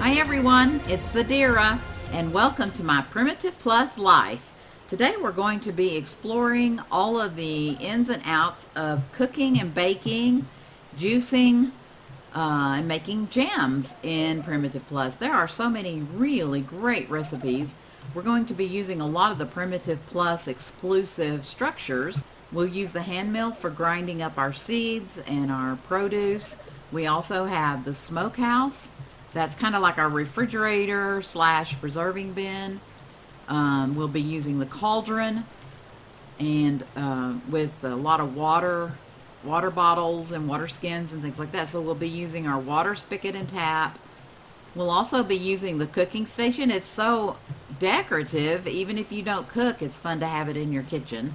Hi everyone, it's Zadira, and welcome to my Primitive Plus life. Today we're going to be exploring all of the ins and outs of cooking and baking, juicing, and making jams in Primitive Plus. There are so many really great recipes. We're going to be using a lot of the Primitive Plus exclusive structures. We'll use the hand mill for grinding up our seeds and our produce. We also have the smokehouse. That's kind of like our refrigerator / preserving bin. We'll be using the cauldron and with a lot of water bottles and water skins and things like that. So we'll be using our water spigot and tap. We'll also be using the cooking station. It's so decorative. Even if you don't cook, it's fun to have it in your kitchen.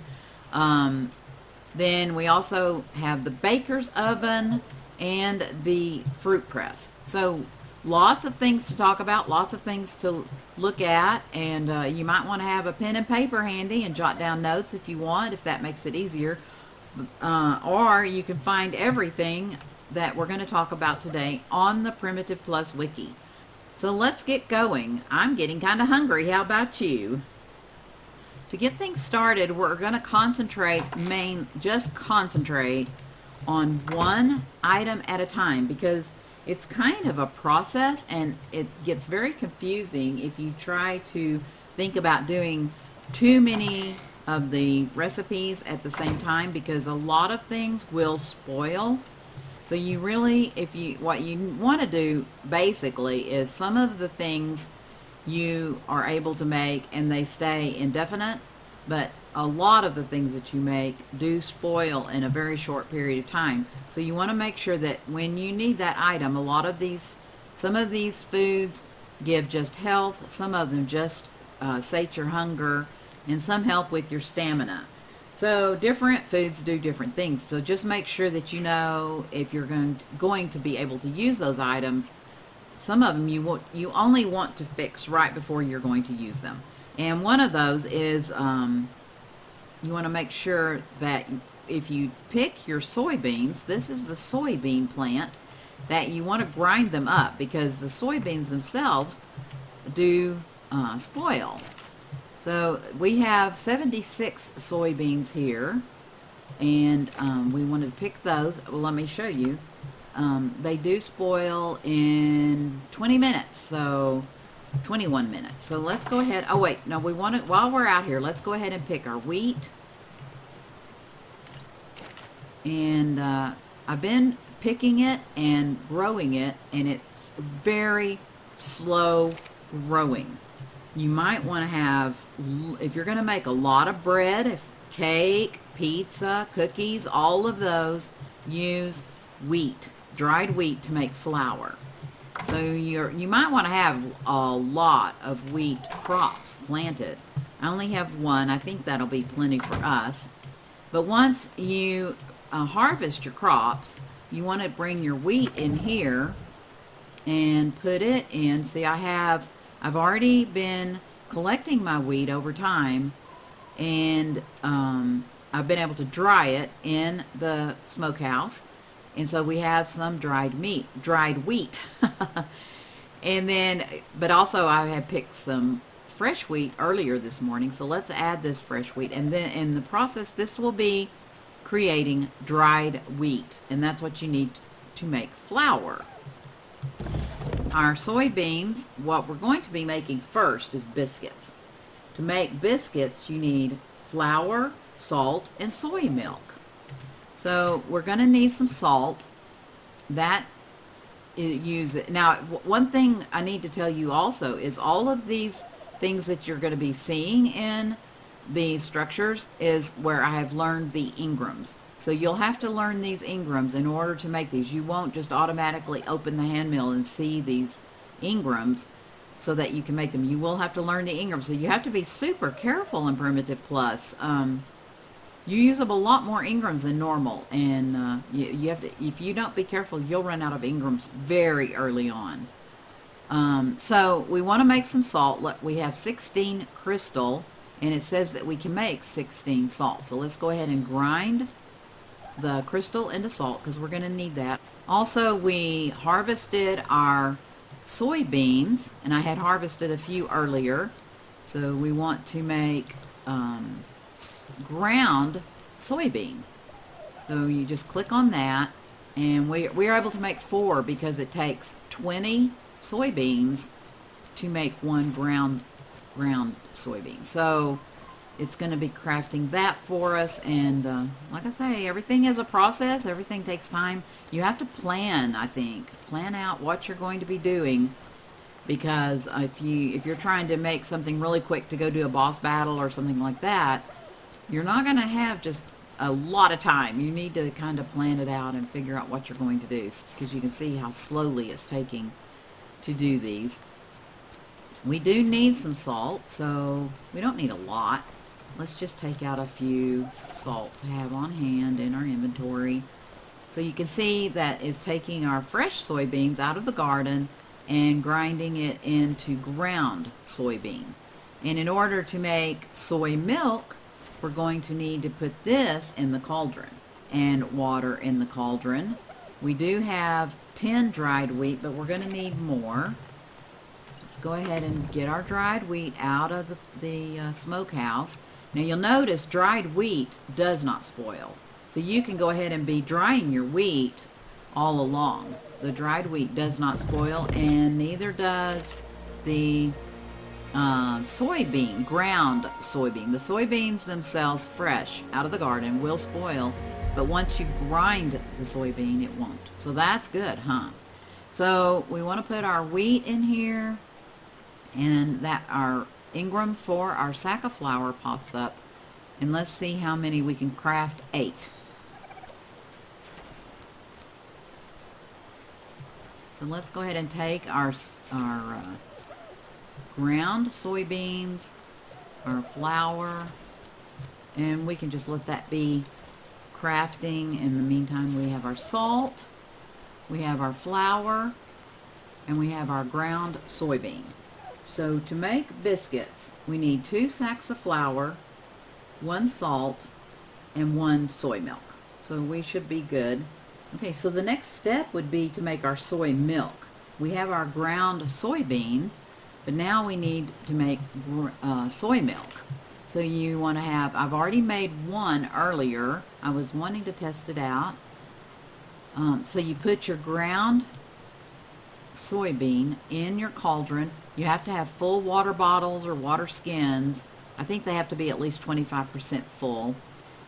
Then we also have the baker's oven and the fruit press. So lots of things to talk about, lots of things to look at, and you might want to have a pen and paper handy and jot down notes if you want, if that makes it easier. Or you can find everything that we're going to talk about today on the Primitive Plus wiki. So let's get going. I'm getting kind of hungry. How about you? To get things started, we're going to just concentrate on one item at a time, because it's kind of a process and it gets very confusing if you try to think about doing too many of the recipes at the same time, because a lot of things will spoil. So you really, what you want to do basically is some of the things you are able to make and they stay indefinite, but a lot of the things that you make do spoil in a very short period of time. So you want to make sure that when you need that item, some of these foods give just health, some of them just sate your hunger, and some help with your stamina. So different foods do different things. So just make sure that you know if you're going to be able to use those items. Some of them you only want to fix right before you're going to use them. And one of those is you want to make sure that if you pick your soybeans, this is the soybean plant, that you want to grind them up, because the soybeans themselves do spoil. So we have 76 soybeans here, and we wanted to pick those. Well, let me show you. They do spoil in 20 minutes, so 21 minutes. So let's go ahead. Oh wait, no, we want to, while we're out here, let's go ahead and pick our wheat. And I've been picking it and growing it, and it's very slow growing. You might want to have, if you're going to make a lot of bread, cake, pizza, cookies, all of those, use wheat, dried wheat, to make flour. So you might want to have a lot of wheat crops planted. I only have one. I think that'll be plenty for us. But once you harvest your crops, you want to bring your wheat in here and put it in. See, I've already been collecting my wheat over time, and I've been able to dry it in the smokehouse. And so we have some dried wheat. And then, but also I had picked some fresh wheat earlier this morning. So let's add this fresh wheat. And then in the process, this will be creating dried wheat. And that's what you need to make flour. Our soybeans, what we're going to be making first is biscuits. To make biscuits, you need flour, salt, and soy milk. So we're going to need some salt. Now, one thing I need to tell you also is all of these things that you're going to be seeing in the structures is where I have learned the engrams. So you'll have to learn these engrams in order to make these. You won't just automatically open the hand mill and see these engrams so that you can make them. You will have to learn the engrams. So you have to be super careful in Primitive Plus. You use up a lot more engrams than normal, and you have to, if you don't be careful, you'll run out of engrams very early on. So we want to make some salt. Look, we have 16 crystal, and it says that we can make 16 salt. So let's go ahead and grind the crystal into salt, because we're going to need that. Also, we harvested our soybeans, and I had harvested a few earlier. So we want to make ground soybean. So you just click on that, and we are able to make 4 because it takes 20 soybeans to make one ground soybean. So it's going to be crafting that for us, and like I say, everything is a process. Everything takes time. You have to plan, I think. Plan out what you're going to be doing, because if you're trying to make something really quick to go do a boss battle or something like that, you're not going to have just a lot of time. You need to kind of plan it out and figure out what you're going to do, because you can see how slowly it's taking to do these. We do need some salt, so we don't need a lot. Let's just take out a few salt to have on hand in our inventory. So you can see that is taking our fresh soybeans out of the garden and grinding it into ground soybean. And in order to make soy milk, we're going to need to put this in the cauldron and water in the cauldron. We do have 10 dried wheat, but we're going to need more. Let's go ahead and get our dried wheat out of the smokehouse. Now you'll notice dried wheat does not spoil. So you can go ahead and be drying your wheat all along. The dried wheat does not spoil, and neither does the soybean, ground soybean. The soybeans themselves, fresh out of the garden, will spoil, but once you grind the soybean, it won't. So that's good, huh? So we want to put our wheat in here, and that our Ingram for our sack of flour pops up, and let's see how many we can craft. 8. So let's go ahead and take our ground soybeans, our flour, and we can just let that be crafting. In the meantime, we have our salt, we have our flour, and we have our ground soybean. So to make biscuits, we need 2 sacks of flour, 1 salt, and 1 soy milk. So we should be good. Okay, so the next step would be to make our soy milk. We have our ground soybean, but now we need to make soy milk. So you want to have, I've already made 1 earlier. I was wanting to test it out. So you put your ground soybean in your cauldron. You have to have full water bottles or water skins. I think they have to be at least 25% full.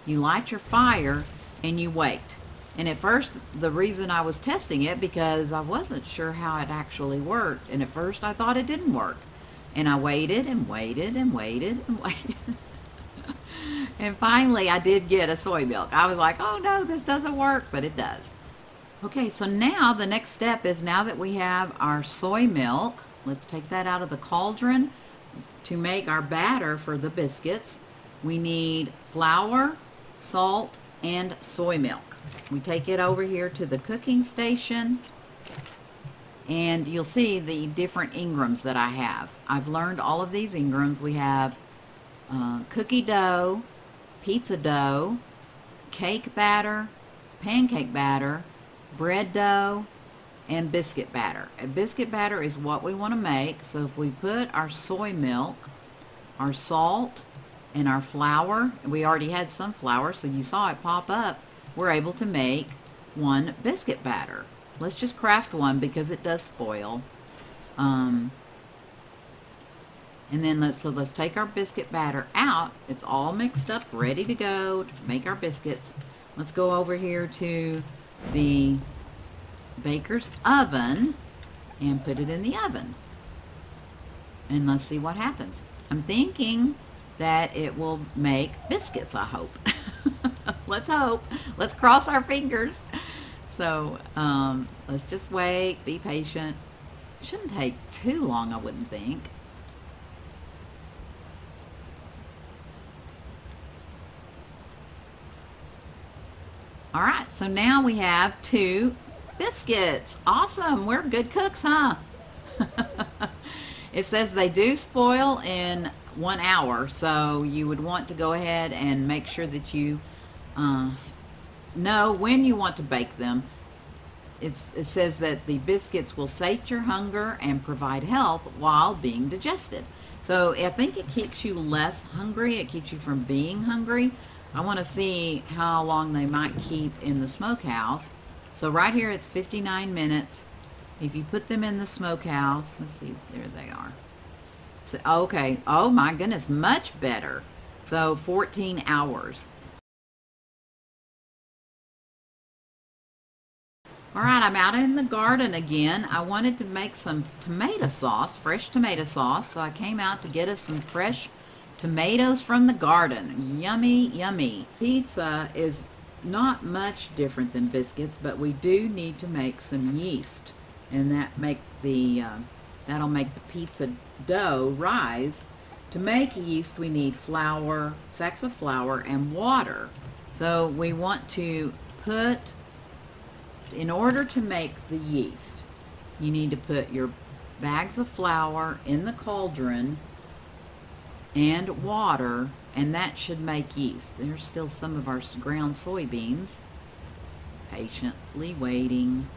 You light your fire and you wait. And at first, the reason I was testing it, because I wasn't sure how it actually worked. And at first I thought it didn't work. And I waited and waited and waited and waited. And finally I did get a soy milk. I was like, oh no, this doesn't work, but it does. Okay, so now the next step is, now that we have our soy milk, let's take that out of the cauldron. To make our batter for the biscuits, we need flour, salt, and soy milk. We take it over here to the cooking station, and you'll see the different Ingrams that I have. I've learned all of these Ingrams. We have cookie dough, pizza dough, cake batter, pancake batter, bread dough, and biscuit batter. A biscuit batter is what we want to make. So if we put our soy milk, our salt, and our flour, we already had some flour, so you saw it pop up, we're able to make 1 biscuit batter. Let's just craft 1 because it does spoil. And then let's take our biscuit batter out. It's all mixed up, ready to go to make our biscuits. Let's go over here to the baker's oven and put it in the oven. And let's see what happens. I'm thinking that it will make biscuits, I hope. Let's hope. Let's cross our fingers. So let's just wait, be patient. It shouldn't take too long, I wouldn't think. All right, so now we have 2 biscuits. Awesome, we're good cooks, huh? It says they do spoil in 1 hour, so you would want to go ahead and make sure that you know when you want to bake them. it says that the biscuits will sate your hunger and provide health while being digested. So I think it keeps you less hungry. It keeps you from being hungry. I want to see how long they might keep in the smokehouse. So right here it's 59 minutes. If you put them in the smokehouse, let's see, there they are. So, okay, oh my goodness, much better. So 14 hours. All right, I'm out in the garden again. I wanted to make some tomato sauce, fresh tomato sauce, so I came out to get us some fresh tomatoes from the garden. Yummy, yummy. Pizza is not much different than biscuits, but we do need to make some yeast, and that'll make the pizza dough rise. To make yeast, we need flour, sacks of flour, and water. So we want to put, in order to make the yeast, you need to put your bags of flour in the cauldron and water, and that should make yeast. There's still some of our ground soybeans. Patiently waiting.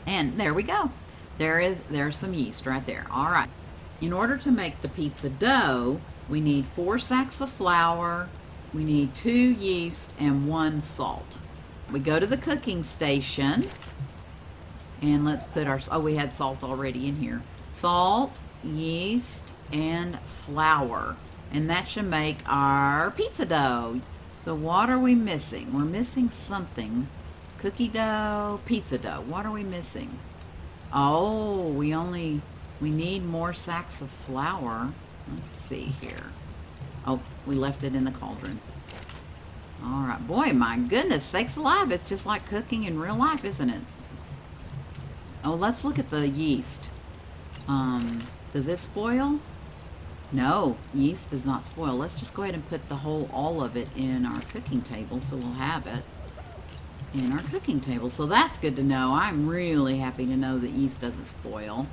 And there we go. There's some yeast right there. All right. In order to make the pizza dough, we need 4 sacks of flour, we need 2 yeast, and 1 salt. We go to the cooking station, and let's put our, oh, we had salt already in here. Salt, yeast, and flour. And that should make our pizza dough. So what are we missing? We're missing something. Cookie dough, pizza dough. What are we missing? Oh, we need more sacks of flour. Let's see here. Oh, we left it in the cauldron. All right, boy, my goodness sakes alive. It's just like cooking in real life, isn't it? Oh, let's look at the yeast. Does it spoil? No, yeast does not spoil. Let's just go ahead and put all of it in our cooking table, so we'll have it in our cooking table. So that's good to know. I'm really happy to know that yeast doesn't spoil.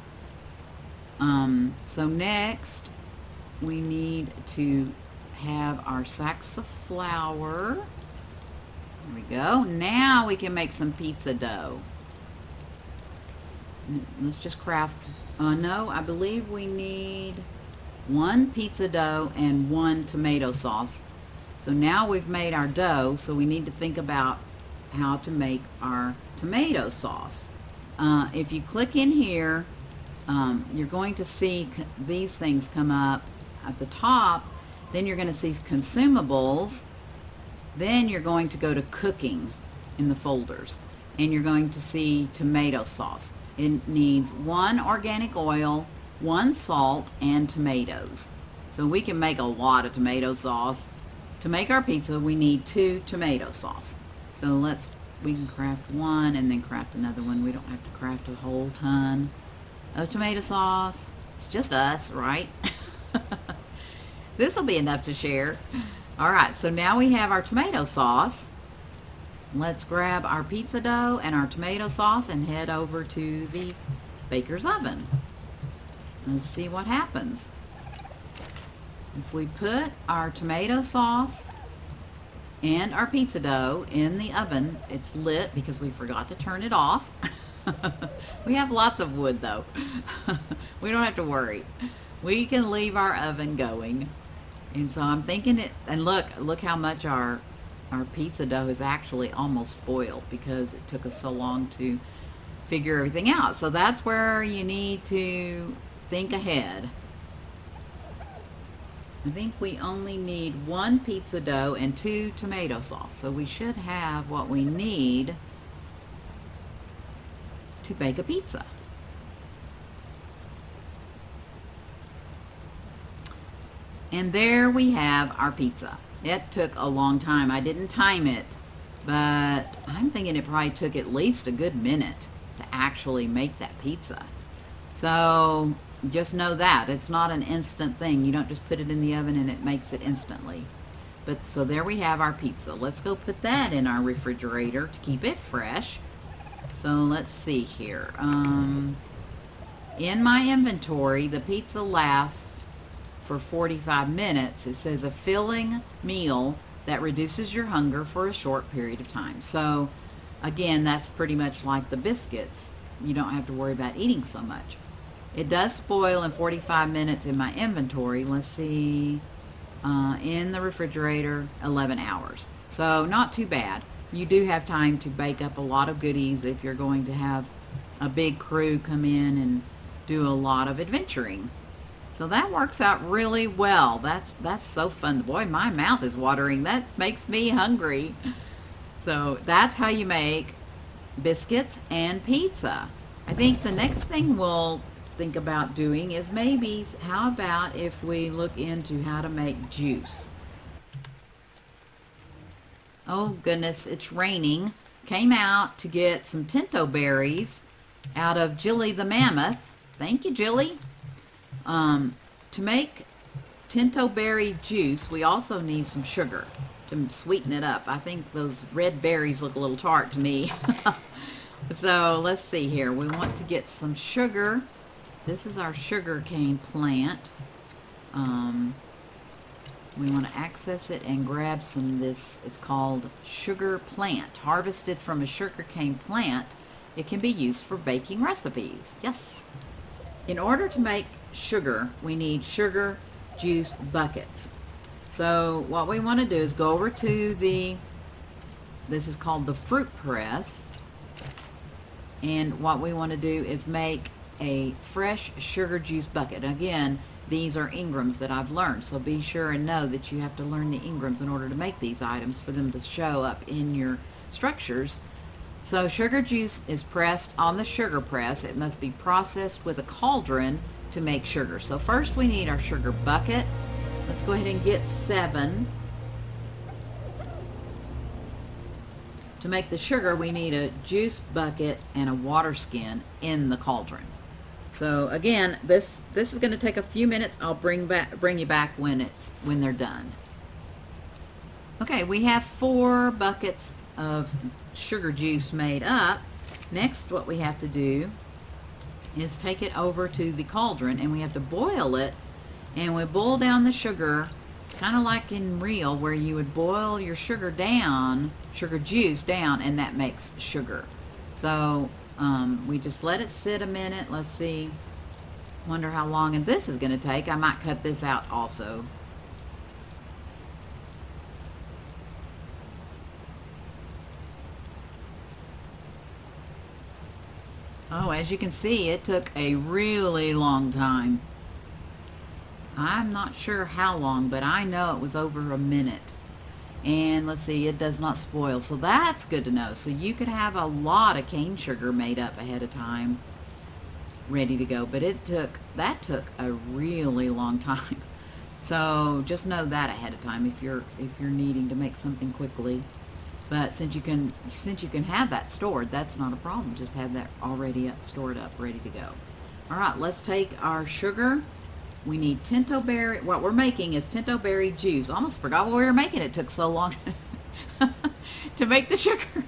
So next, we need to have our sacks of flour. There we go. Now we can make some pizza dough. Let's just craft, no, I believe we need 1 pizza dough and 1 tomato sauce. So now we've made our dough, so we need to think about how to make our tomato sauce. If you click in here, you're going to see these things come up at the top. Then you're going to see consumables. Then you're going to go to cooking in the folders, and you're going to see tomato sauce. It needs 1 organic oil, 1 salt, and tomatoes. So we can make a lot of tomato sauce. To make our pizza, we need 2 tomato sauce. So we can craft 1 and then craft another one. We don't have to craft a whole ton of tomato sauce. It's just us, right? This will be enough to share. All right, so now we have our tomato sauce. Let's grab our pizza dough and our tomato sauce and head over to the baker's oven. Let's see what happens. If we put our tomato sauce and our pizza dough in the oven, it's lit because we forgot to turn it off. We have lots of wood though. We don't have to worry. We can leave our oven going. And so I'm thinking it, and look how much our pizza dough is actually almost boiled because it took us so long to figure everything out. So that's where you need to think ahead. I think we only need 1 pizza dough and 2 tomato sauce. So we should have what we need to bake a pizza. And there we have our pizza. It took a long time. I didn't time it, but I'm thinking it probably took at least a good minute to actually make that pizza. So just know that it's not an instant thing. You don't just put it in the oven and it makes it instantly. But so there we have our pizza. Let's go put that in our refrigerator to keep it fresh. So let's see here. In my inventory, the pizza lasts for 45 minutes. It says a filling meal that reduces your hunger for a short period of time. So Again, that's pretty much like the biscuits. You don't have to worry about eating so much. It does spoil in 45 minutes in my inventory. Let's see, in the refrigerator, 11 hours. So not too bad. You do have time to bake up a lot of goodies if you're going to have a big crew come in and do a lot of adventuring. So that works out really well. That's so fun. Boy, my mouth is watering. That makes me hungry. So that's how you make biscuits and pizza. I think the next thing we'll think about doing is maybe, how about if we look into how to make juice? Oh goodness, it's raining. Came out to get some Tinto berries out of Jilly the Mammoth. Thank you, Jilly. To make Tinto berry juice, we also need some sugar to sweeten it up. I think those red berries look a little tart to me. So let's see here. We want to get some sugar. This is our sugar cane plant. We want to access it and grab some of this. It's called sugar plant. Harvested from a sugar cane plant, it can be used for baking recipes. Yes. In order to make sugar, we need sugar juice buckets. So what we want to do is go over to this is called the fruit press, and what we want to do is make a fresh sugar juice bucket. Again, these are engrams that I've learned, so be sure and know that you have to learn the engrams in order to make these items for them to show up in your structures. So sugar juice is pressed on the sugar press. It must be processed with a cauldron to make sugar. So first we need our sugar bucket. Let's go ahead and get 7. To make the sugar, we need a juice bucket and a water skin in the cauldron. So again, this is going to take a few minutes. I'll bring you back when they're done. Okay, we have 4 buckets of sugar juice made up. Next, what we have to do is take it over to the cauldron, and we have to boil it. And we boil down the sugar, kind of like in real, where you would boil your sugar juice down, and that makes sugar. So we just let it sit a minute. Let's see. Wonder how long and this is going to take. I might cut this out also. Oh, as you can see, it took a really long time. I'm not sure how long, but I know it was over a minute. And let's see, it does not spoil, so that's good to know. So you could have a lot of cane sugar made up ahead of time, ready to go. But that took a really long time. So just know that ahead of time if you're needing to make something quickly. But since you can have that stored, that's not a problem. Just have that already stored up, ready to go. All right, let's take our sugar. We need Tinto berry. What we're making is Tinto berry juice. Almost forgot what we were making. It took so long to make the sugar.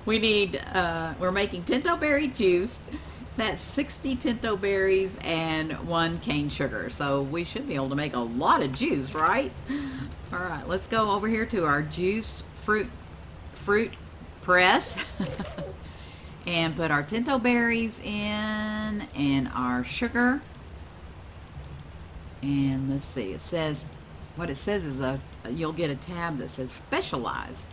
We need, we're making Tinto berry juice. That's 60 Tinto berries and 1 cane sugar. So we should be able to make a lot of juice, right? All right, let's go over here to our juice fruit press and put our Tinto berries in and our sugar. And let's see, it says, what it says is you'll get a tab that says specialized.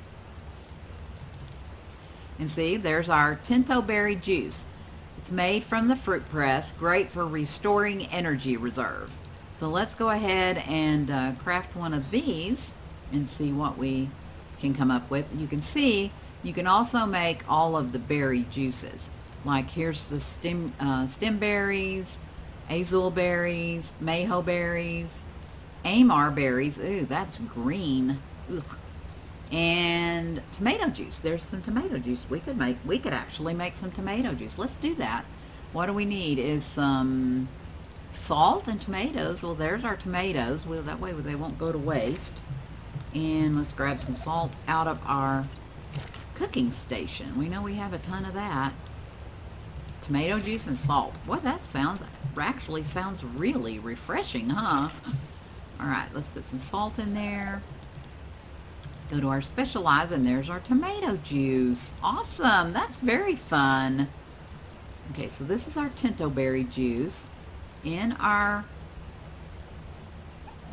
And see, there's our Tinto berry juice. It's made from the fruit press, great for restoring energy reserve. So let's go ahead and craft one of these and see what we can come up with. You can see, you can also make all of the berry juices. Like here's the stem berries, azul berries, Meho berries, Amar berries. Ooh, that's green. Ugh. And tomato juice. There's some tomato juice we could actually make some tomato juice. Let's do that. What do we need is some salt and tomatoes. Well, there's our tomatoes. Well, that way they won't go to waste. And let's grab some salt out of our cooking station. We know we have a ton of that. Tomato juice and salt. Boy, that actually sounds really refreshing, huh? All right, let's put some salt in there. Go to our specialize, and there's our tomato juice. Awesome. That's very fun. Okay, so this is our Tinto berry juice in our...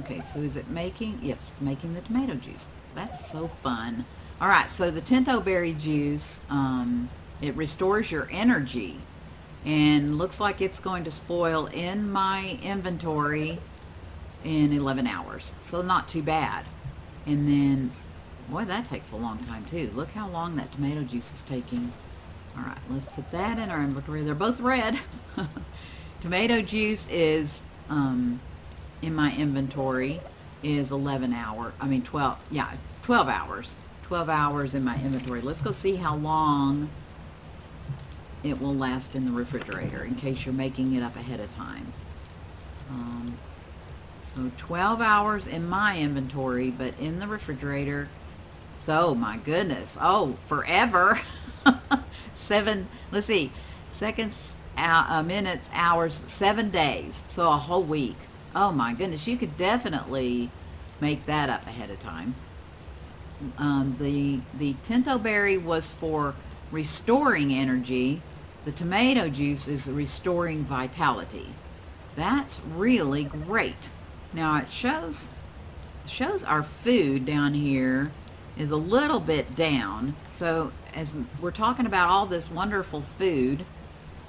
Okay, so is it making... Yes, it's making the tomato juice. That's so fun. All right, so the Tinto berry juice, it restores your energy. And looks like it's going to spoil in my inventory in 11 hours. So not too bad. And then... Boy, that takes a long time, too. Look how long that tomato juice is taking. All right, let's put that in our inventory. They're both red. Tomato juice is, in my inventory, is 12 hours. 12 hours in my inventory. Let's go see how long it will last in the refrigerator, in case you're making it up ahead of time. So 12 hours in my inventory, but in the refrigerator... So, my goodness. Oh, forever. 7, let's see, seconds, minutes, hours, 7 days. So, a whole week. Oh, my goodness. You could definitely make that up ahead of time. The Tinto berry was for restoring energy. The tomato juice is restoring vitality. That's really great. Now, it shows our food down here is a little bit down. So as we're talking about all this wonderful food,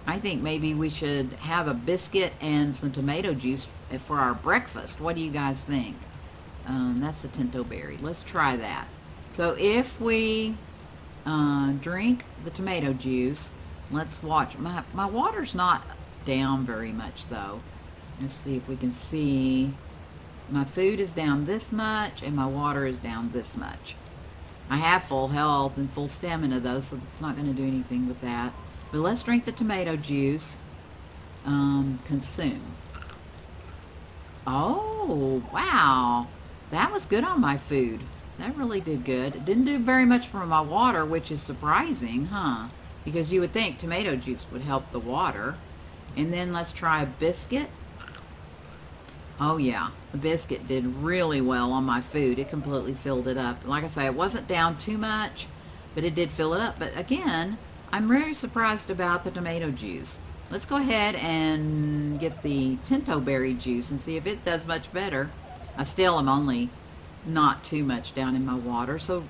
I think maybe we should have a biscuit and some tomato juice for our breakfast. What do you guys think? That's the Tinto berry. Let's try that. So if we drink the tomato juice, let's watch. My water's not down very much though. Let's see if we can see. My food is down this much and my water is down this much. I have full health and full stamina though, so it's not going to do anything with that. But let's drink the tomato juice. Consume. Oh, wow. That was good on my food. That really did good. It didn't do very much for my water, which is surprising, huh? Because you would think tomato juice would help the water. And then let's try a biscuit. Oh yeah, the biscuit did really well on my food. It completely filled it up. Like I say, it wasn't down too much, but it did fill it up. But again, I'm very surprised about the tomato juice. Let's go ahead and get the Tinto berry juice and see if it does much better. I still am only not too much down in my water, so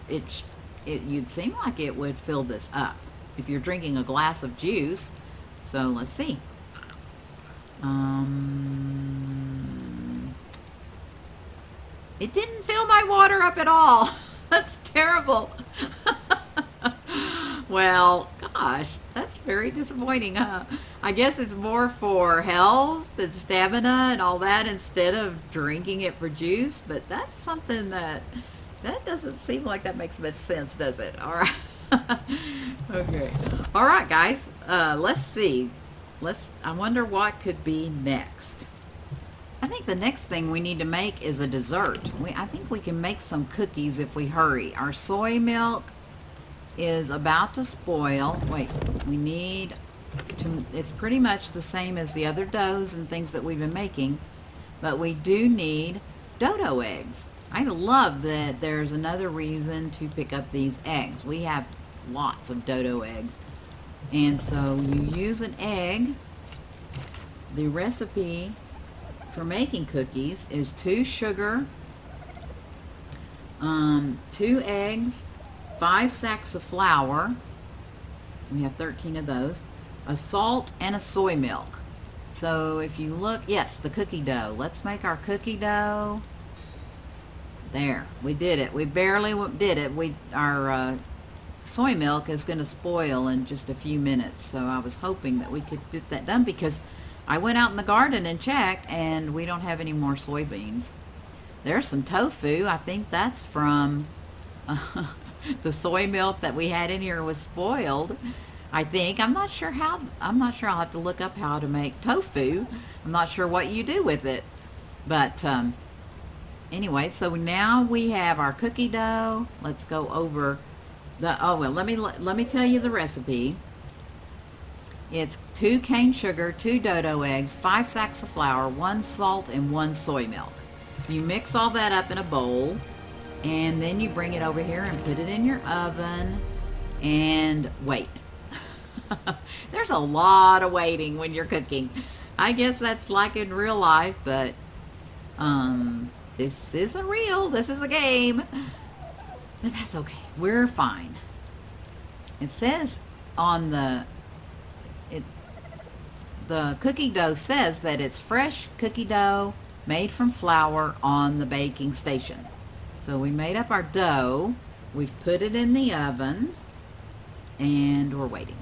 you'd seem like it would fill this up if you're drinking a glass of juice. So let's see. It didn't fill my water up at all. That's terrible. Well, gosh, that's very disappointing, huh? I guess it's more for health and stamina and all that instead of drinking it for juice, but that's something that doesn't seem like that makes much sense, does it? All right. Okay. All right, guys. Let's see. I wonder what could be next. I think the next thing we need to make is a dessert. I think we can make some cookies if we hurry. Our soy milk is about to spoil. Wait, we need to, it's pretty much the same as the other doughs and things that we've been making, but we do need dodo eggs. I love that there's another reason to pick up these eggs. We have lots of dodo eggs. And so you use an egg. The recipe for making cookies is 2 sugar, 2 eggs, 5 sacks of flour. We have 13 of those. A salt and a soy milk. So if you look, yes, the cookie dough. Let's make our cookie dough. There, we did it. We barely did it. Our soy milk is going to spoil in just a few minutes. So I was hoping that we could get that done because I went out in the garden and checked and we don't have any more soybeans. There's some tofu. I think that's from the soy milk that we had in here was spoiled. I think. I'm not sure how. I'm not sure. I'll have to look up how to make tofu. I'm not sure what you do with it. But anyway, so now we have our cookie dough. Let's go over the, oh well, let me tell you the recipe. It's 2 cane sugar, 2 dodo eggs, 5 sacks of flour, 1 salt, and 1 soy milk. You mix all that up in a bowl, And then you bring it over here and put it in your oven and wait. There's a lot of waiting when you're cooking. I guess that's like in real life, but this isn't real. This is a game. But that's okay. We're fine. It says on the cookie dough says that it's fresh cookie dough made from flour on the baking station. So we made up our dough. We've put it in the oven and we're waiting.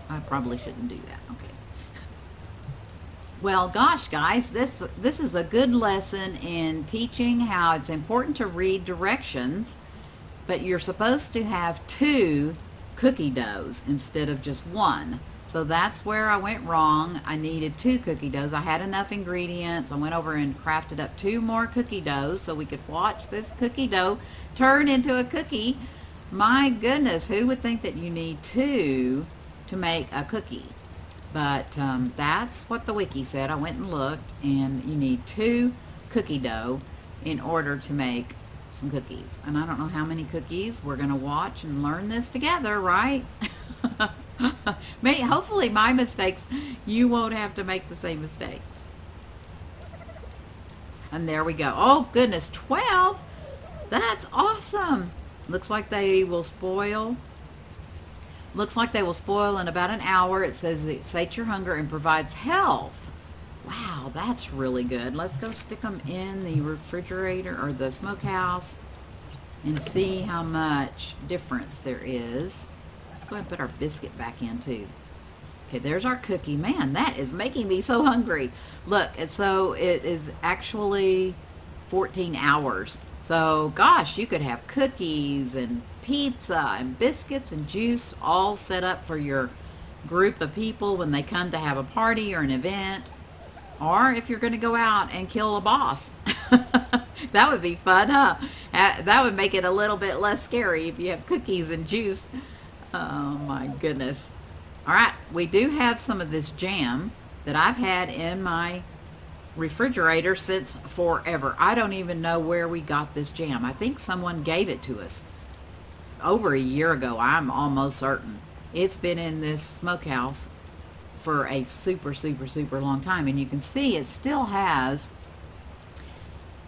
I probably shouldn't do that. Okay. Well, gosh, guys, this is a good lesson in teaching how it's important to read directions, but you're supposed to have 2 cookie doughs instead of just 1. So that's where I went wrong. I needed 2 cookie doughs. I had enough ingredients. I went over and crafted up 2 more cookie doughs so we could watch this cookie dough turn into a cookie. My goodness, who would think that you need 2 to make a cookie? But that's what the wiki said. I went and looked, and you need 2 cookie dough in order to make some cookies. And I don't know how many cookies. We're going to watch and learn this together, right? Hopefully my mistakes, you won't have to make the same mistakes. And there we go. Oh, goodness, 12? That's awesome. Looks like they will spoil. Looks like they will spoil in about an hour. It says it sates your hunger and provides health. Wow, that's really good. Let's go stick them in the refrigerator or the smokehouse and see how much difference there is. Let's go ahead and put our biscuit back in too. Okay, there's our cookie. Man, that is making me so hungry. Look, and so it is actually 14 hours. So, gosh, you could have cookies and pizza and biscuits and juice all set up for your group of people when they come to have a party or an event. Or if you're going to go out and kill a boss. That would be fun, huh? That would make it a little bit less scary if you have cookies and juice. Oh, my goodness. All right, we do have some of this jam that I've had in my refrigerator since forever. I don't even know where we got this jam. I think someone gave it to us over a year ago. I'm almost certain. It's been in this smokehouse for a super long time, and you can see it still has,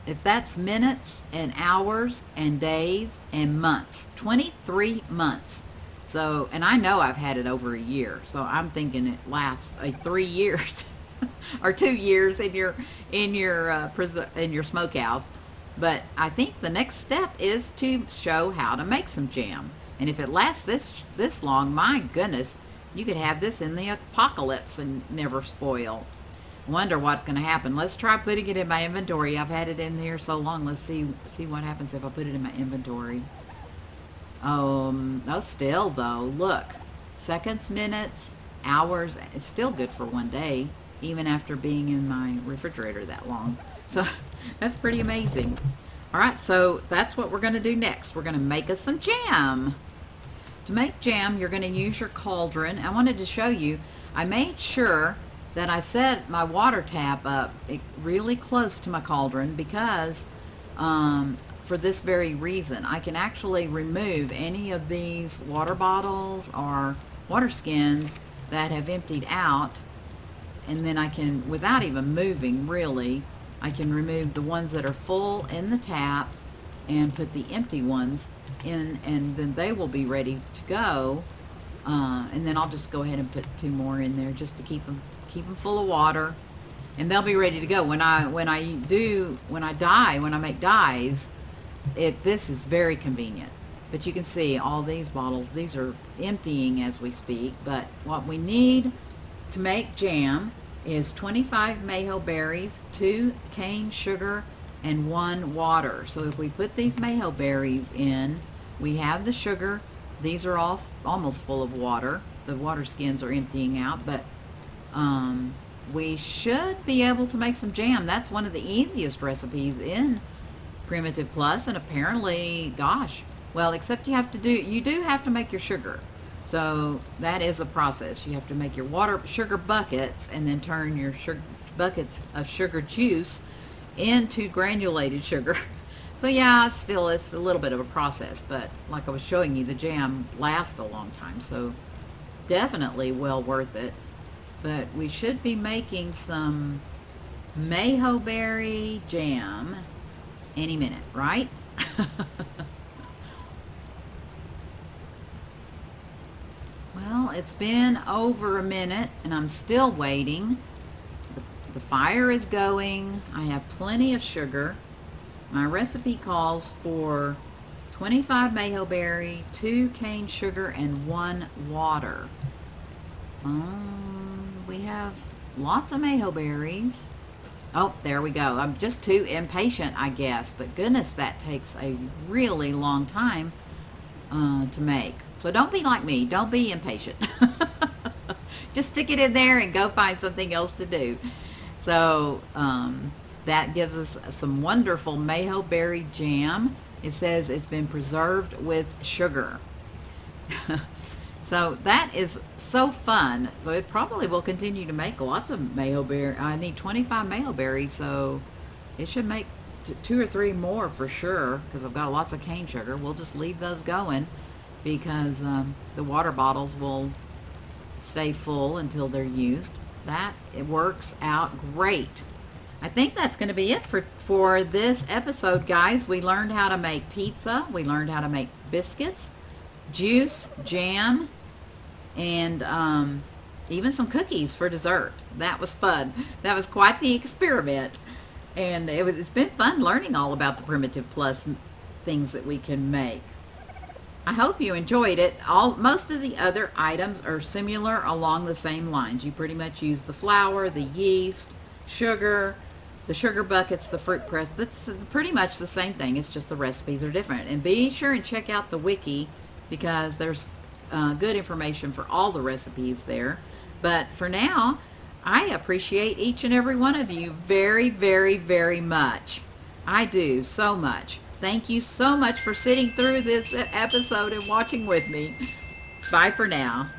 if that's minutes and hours and days and months, 23 months. So, and I know I've had it over a year, so I'm thinking it lasts 3 years or 2 years in your smokehouse. But I think the next step is to show how to make some jam. And if it lasts this long, my goodness, you could have this in the apocalypse and never spoil. Wonder what's going to happen. Let's try putting it in my inventory. I've had it in here so long. Let's see what happens if I put it in my inventory. No, still though, look, seconds, minutes, hours. It's still good for 1 day, even after being in my refrigerator that long. So that's pretty amazing. All right, so that's what we're going to do next. We're going to make us some jam. To make jam, you're going to use your cauldron. I wanted to show you, I made sure that I set my water tap up really close to my cauldron because for this very reason. I can actually remove any of these water bottles or water skins that have emptied out, and then I can, without even moving really, I can remove the ones that are full in the tap and put the empty ones in, and then they will be ready to go. And then I'll just go ahead and put 2 more in there just to keep them full of water, and they'll be ready to go. When I make dyes, this is very convenient. But you can see all these bottles, these are emptying as we speak. But what we need to make jam is 25 Meho berries, 2 cane sugar, and 1 water. So if we put these Meho berries in, we have the sugar. These are all almost full of water. The water skins are emptying out, but we should be able to make some jam. That's one of the easiest recipes in Primitive Plus, and apparently, gosh, well, except you do have to make your sugar. So that is a process. You have to make your sugar buckets and then turn your buckets of sugar juice into granulated sugar. So yeah, still it's a little bit of a process, but like I was showing you, the jam lasts a long time, so definitely well worth it. But we should be making some Meho Berry Jam any minute, right? Well, it's been over a minute and I'm still waiting. The fire is going. I have plenty of sugar. My recipe calls for 25 Meho berry, 2 cane sugar, and 1 water. We have lots of Meho berries. Oh, there we go. I'm just too impatient, I guess. But goodness, that takes a really long time to make. So don't be like me. Don't be impatient. Just stick it in there and go find something else to do. So that gives us some wonderful Meho Berry Jam. It says it's been preserved with sugar. So that is so fun. So it probably will continue to make lots of Meho berry. I need 25 Meho berries, so it should make 2 or 3 more for sure, because I've got lots of cane sugar. We'll just leave those going because the water bottles will stay full until they're used. It works out great. I think that's going to be it for this episode, guys. We learned how to make pizza. We learned how to make biscuits, juice, jam, and even some cookies for dessert. That was fun. That was quite the experiment. And it's been fun learning all about the Primitive Plus things that we can make. I hope you enjoyed it. Most of the other items are similar along the same lines. You pretty much use the flour, the yeast, sugar, the sugar buckets, the fruit press. That's pretty much the same thing. It's just the recipes are different. And be sure and check out the wiki because there's good information for all the recipes there. But for now, I appreciate each and every one of you very, very, very much. I do so much. Thank you so much for sitting through this episode and watching with me. Bye for now.